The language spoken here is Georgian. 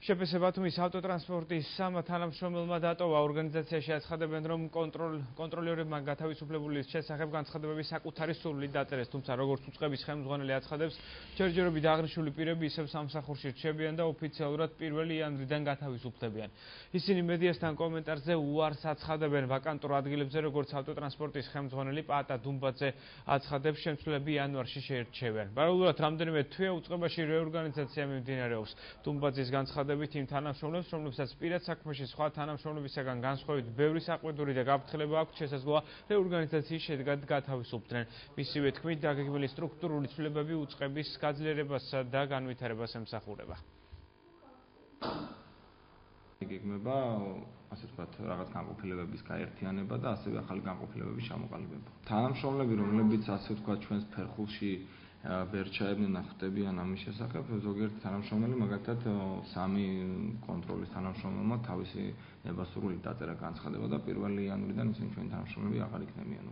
შეფესე ბათუმის ავტოტრანსპორტის სამა თანამშრომელმა დატოვა. ორგანიზაციაში აცხადებენ, რომ კონტროლერებმა გათავისუფლებული შესახებ განცხადებები საკუთარი სურვილით დაწერეს, თუმცა როგორც უწყების ხელმძღვანელი აცხადებს, ჯერჯერობით აღნიშნული პირები ისევ სამსახურში რჩებიან და ოფიციალურად 1 იანვრიდან გათავისუფლებიან. ისინი მედიასთან კომენტარზე უარს აცხადებენ. ვაკანტურ ადგილებზე, როგორც ავტოტრანსპორტის ხელმძღვანელი პატა დუმბაძე აცხადებს, შემცვლელები იანვარში შეირჩევიან. პარალელურად რამდენიმე თვე უწყებაში რეორგანიზაცია მიმდინარეობს. დუმბაძის განცხადებით იმ თანამშრომლებს, რომლებსაც პირად საქმეში სხვა თანამშრომლებისაგან განსხვავებით ბევრი საყვედური და გაფრთხილება აქვთ, შესაძლოა რეორგანიზაციის შედეგად გათავისუფლდნენ. მისივე თქმით, დაგეგმილი სტრუქტურული ცვლილებები უწყების გაძლიერებასა და განვითარებას ემსახურება. იგეგმება ასე ვთქვათ, რაღაც განყოფილებების გაერთიანება და ასევე ახალი განყოფილებების ჩამოყალიბება. თანამშრომლები, რომლებიც ასე ვთქვათ, ჩვენს ფერხულში ვერ ჩაებდნენ და ხვდებიან ამის შესახებ, ზოგიერთი თანამშრომელი, მაგალითად, 3 კონტროლის თანამშრომელმა თავისი ნებასრულით დაწერა განცხადება და 1 იანვრიდან ისინი ჩვენი თანამშრომლები აღარ იქნებიან.